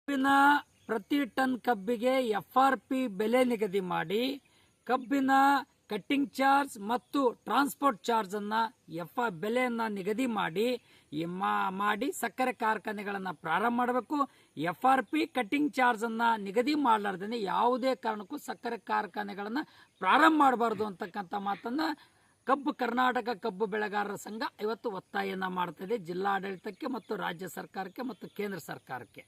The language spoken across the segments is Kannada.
ಕಬ್ಬಿನ ಪ್ರತಿ ಟನ್ ಕಬ್ಬಿಗೆ FRP ಬೆಲೆ ನಿಗದಿ ಮಾಡಿ ಕಬ್ಬಿನ ಕಟ್ಟಿಂಗ್ ಚಾರ್ಜ್ ಮತ್ತು ಟ್ರಾನ್ಸ್ಪೋರ್ಟ್ ಚಾರ್ಜ್ ಅನ್ನ ಬೆಲೆಯನ್ನ ನಿಗದಿ ಮಾಡಿ ಸಕ್ಕರೆ ಕಾರ್ಖಾನೆಗಳನ್ನು ಪ್ರಾರಂಭ ಮಾಡಬೇಕು. FRP ಕಟ್ಟಿಂಗ್ ಚಾರ್ಜ್ ಅನ್ನ ನಿಗದಿ ಮಾಡಲಾರ್ದೇ ಯಾವುದೇ ಕಾರಣಕ್ಕೂ ಸಕ್ಕರೆ ಕಾರ್ಖಾನೆಗಳನ್ನು ಪ್ರಾರಂಭ ಮಾಡಬಾರದು ಅಂತಕ್ಕಂಥ ಮಾತನ್ನ ಕರ್ನಾಟಕ ಕಬ್ಬು ಬೆಳೆಗಾರರ ಸಂಘ ಇವತ್ತು ಒತ್ತಾಯನ ಮಾಡ್ತಿದೆ ಜಿಲ್ಲಾಡಳಿತಕ್ಕೆ ಮತ್ತು ರಾಜ್ಯ ಸರ್ಕಾರಕ್ಕೆ ಮತ್ತು ಕೇಂದ್ರ ಸರ್ಕಾರಕ್ಕೆ.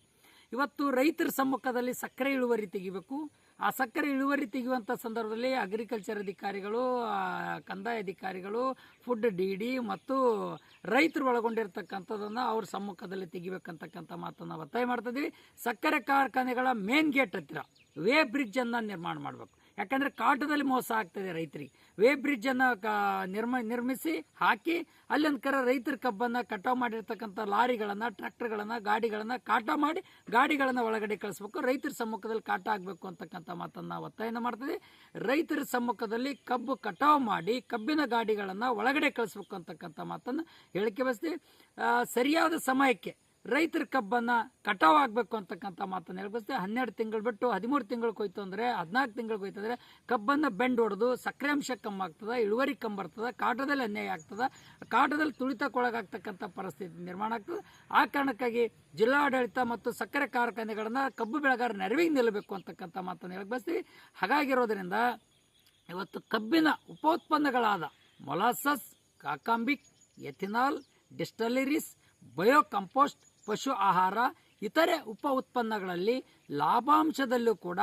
ಇವತ್ತು ರೈತರ ಸಮ್ಮುಖದಲ್ಲಿ ಸಕ್ಕರೆ ಇಳುವರಿ ತೆಗಿಬೇಕು. ಆ ಸಕ್ಕರೆ ಇಳುವರಿ ತೆಗೆಯುವಂಥ ಸಂದರ್ಭದಲ್ಲಿ ಅಗ್ರಿಕಲ್ಚರ್ ಅಧಿಕಾರಿಗಳು, ಕಂದಾಯ ಅಧಿಕಾರಿಗಳು, ಫುಡ್ DD ಮತ್ತು ರೈತರು ಒಳಗೊಂಡಿರ್ತಕ್ಕಂಥದ್ದನ್ನು ಅವ್ರ ಸಮ್ಮುಖದಲ್ಲಿ ತೆಗಿಬೇಕಂತಕ್ಕಂಥ ಮಾತನ್ನು ಒತ್ತಾಯ ಮಾಡ್ತಿದ್ದೀವಿ. ಸಕ್ಕರೆ ಕಾರ್ಖಾನೆಗಳ ಮೇನ್ ಗೇಟ್ ಹತ್ತಿರ ವೇ ಬ್ರಿಡ್ಜ್ ಅನ್ನು ನಿರ್ಮಾಣ ಮಾಡಬೇಕು. ಯಾಕಂದರೆ ಕಾಟದಲ್ಲಿ ಮೋಸ ಆಗ್ತದೆ ರೈತರಿಗೆ. ವೇ ಬ್ರಿಡ್ಜ್ ಅನ್ನು ನಿರ್ಮಿಸಿ ಹಾಕಿ ಅಲ್ಲೊಂದು ರೈತರ ಕಬ್ಬನ್ನು ಕಟಾವು ಮಾಡಿರ್ತಕ್ಕಂಥ ಲಾರಿಗಳನ್ನು, ಟ್ರ್ಯಾಕ್ಟರ್ಗಳನ್ನು, ಗಾಡಿಗಳನ್ನು ಕಾಟ ಮಾಡಿ ಗಾಡಿಗಳನ್ನು ಒಳಗಡೆ ಕಳಿಸ್ಬೇಕು. ರೈತರ ಸಮ್ಮುಖದಲ್ಲಿ ಕಾಟ ಆಗಬೇಕು ಅಂತಕ್ಕಂಥ ಮಾತನ್ನು ಒತ್ತಾಯನ ಮಾಡ್ತದೆ. ರೈತರ ಸಮ್ಮುಖದಲ್ಲಿ ಕಬ್ಬು ಕಟಾವು ಮಾಡಿ ಕಬ್ಬಿನ ಗಾಡಿಗಳನ್ನು ಒಳಗಡೆ ಕಳಿಸ್ಬೇಕು ಅಂತಕ್ಕಂಥ ಮಾತನ್ನು ಹೇಳಿಕೆ ಬಯಸ್ತೀವಿ. ಸರಿಯಾದ ಸಮಯಕ್ಕೆ ರೈತರ ಕಬ್ಬನ್ನ ಕಟಾವ್ ಆಗಬೇಕು ಅಂತಕ್ಕಂಥ ಮಾತನ್ನು ಹೇಳ್ಬಸ್ತೇವೆ. 12 ತಿಂಗಳು ಬಿಟ್ಟು 13 ತಿಂಗಳು ಕೊಯ್ತು ಅಂದರೆ 14 ತಿಂಗಳು ಕೊಯ್ತು ಅಂದರೆ ಕಬ್ಬನ್ನು ಬೆಂಡ್ ಹೊಡೆದು ಸಕ್ಕರೆ ಅಂಶ ಕಮ್ಮಿ ಆಗ್ತದೆ, ಇಳುವರಿ ಕಮ್ಮಿ ಬರ್ತದೆ, ಕಾಟದಲ್ಲಿ ಅನ್ಯಾಯ ಆಗ್ತದೆ, ಕಾಟದಲ್ಲಿ ತುಳಿತಕ್ಕೊಳಗಾಗ್ತಕ್ಕಂಥ ಪರಿಸ್ಥಿತಿ ನಿರ್ಮಾಣ ಆಗ್ತದೆ. ಆ ಕಾರಣಕ್ಕಾಗಿ ಜಿಲ್ಲಾಡಳಿತ ಮತ್ತು ಸಕ್ಕರೆ ಕಾರ್ಖಾನೆಗಳನ್ನು ಕಬ್ಬು ಬೆಳೆಗಾರರ ನೆರವಿಗೆ ನಿಲ್ಲಬೇಕು ಅಂತಕ್ಕಂಥ ಮಾತನ್ನು ಹೇಳ್ಬಸ್ತೀವಿ. ಹಾಗಾಗಿರೋದ್ರಿಂದ ಇವತ್ತು ಕಬ್ಬಿನ ಉಪೋತ್ಪನ್ನಗಳಾದ ಮೊಲಾಸಸ್, ಕಾಕಾಂಬಿಕ್, ಎಥಿನಾಲ್, ಡಿಸ್ಟಲರೀಸ್, ಬಯೋ ಕಂಪೋಸ್ಟ್, ಪಶು ಆಹಾರ, ಇತರೆ ಉಪ ಉತ್ಪನ್ನಗಳಲ್ಲಿ ಲಾಭಾಂಶದಲ್ಲೂ ಕೂಡ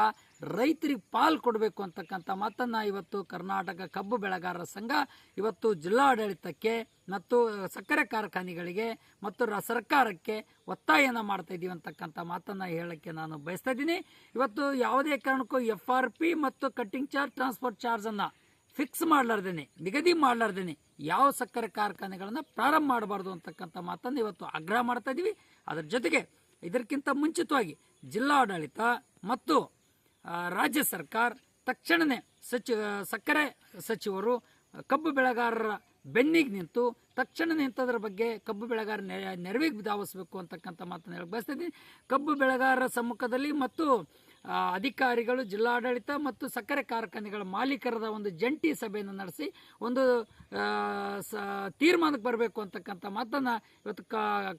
ರೈತರಿಗೆ ಪಾಲು ಕೊಡಬೇಕು ಅಂತಕ್ಕಂಥ ಮಾತನ್ನು ಇವತ್ತು ಕರ್ನಾಟಕ ಕಬ್ಬು ಬೆಳೆಗಾರರ ಸಂಘ ಇವತ್ತು ಜಿಲ್ಲಾಡಳಿತಕ್ಕೆ ಮತ್ತು ಸಕ್ಕರೆ ಕಾರ್ಖಾನೆಗಳಿಗೆ ಮತ್ತು ಸರ್ಕಾರಕ್ಕೆ ಒತ್ತಾಯನ ಮಾಡ್ತಾ ಇದ್ದೀವಿ ಅಂತಕ್ಕಂಥ ಮಾತನ್ನು ಹೇಳಕ್ಕೆ ನಾನು ಬಯಸ್ತಾ ಇದ್ದೀನಿ. ಇವತ್ತು ಯಾವುದೇ ಕಾರಣಕ್ಕೂ FRP ಮತ್ತು ಕಟ್ಟಿಂಗ್ ಚಾರ್ಜ್, ಟ್ರಾನ್ಸ್ಪೋರ್ಟ್ ಚಾರ್ಜನ್ನು ಫಿಕ್ಸ್ ಮಾಡಲಾರ್ದೇನೆ, ನಿಗದಿ ಮಾಡಲಾರ್ದೇನೆ ಯಾವ ಸಕ್ಕರೆ ಕಾರ್ಖಾನೆಗಳನ್ನು ಪ್ರಾರಂಭ ಮಾಡಬಾರ್ದು ಅಂತಕ್ಕಂಥ ಮಾತನ್ನು ಇವತ್ತು ಆಗ್ರಹ ಮಾಡ್ತಾ ಇದ್ದೀವಿ. ಅದರ ಜೊತೆಗೆ ಇದಕ್ಕಿಂತ ಮುಂಚಿತವಾಗಿ ಜಿಲ್ಲಾಡಳಿತ ಮತ್ತು ರಾಜ್ಯ ಸರ್ಕಾರ ತಕ್ಷಣವೇ ಸಕ್ಕರೆ ಸಚಿವರು ಕಬ್ಬು ಬೆಳೆಗಾರರ ಬೆನ್ನಿಗೆ ನಿಂತು ತಕ್ಷಣ ಇಂಥದ್ರ ಬಗ್ಗೆ ಕಬ್ಬು ಬೆಳೆಗಾರ ನೆರವಿಗೆ ಧಾವಿಸಬೇಕು ಅಂತಕ್ಕಂಥ ಮಾತನ್ನು ಹೇಳಕ್ಕೆ ಬಯಸ್ತಾ ಇದ್ದೀನಿ. ಕಬ್ಬು ಬೆಳೆಗಾರರ ಸಮ್ಮುಖದಲ್ಲಿ ಮತ್ತು ಅಧಿಕಾರಿಗಳು, ಜಿಲ್ಲಾಡಳಿತ ಮತ್ತು ಸಕ್ಕರೆ ಕಾರ್ಖಾನೆಗಳ ಮಾಲೀಕರದ ಒಂದು ಜಂಟಿ ಸಭೆಯನ್ನು ನಡೆಸಿ ಒಂದು ತೀರ್ಮಾನಕ್ಕೆ ಬರಬೇಕು ಅಂತಕ್ಕಂಥ ಮಾತನ್ನು ಇವತ್ತು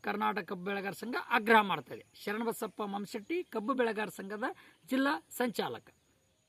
ಕರ್ನಾಟಕ ಕಬ್ಬು ಬೆಳೆಗಾರ ಸಂಘ ಆಗ್ರಹ ಮಾಡ್ತಾ ಇದೆ. ಶರಣಬಸಪ್ಪ ಮಮಶೆಟ್ಟಿ, ಕಬ್ಬು ಬೆಳೆಗಾರ ಸಂಘದ ಜಿಲ್ಲಾ ಸಂಚಾಲಕ.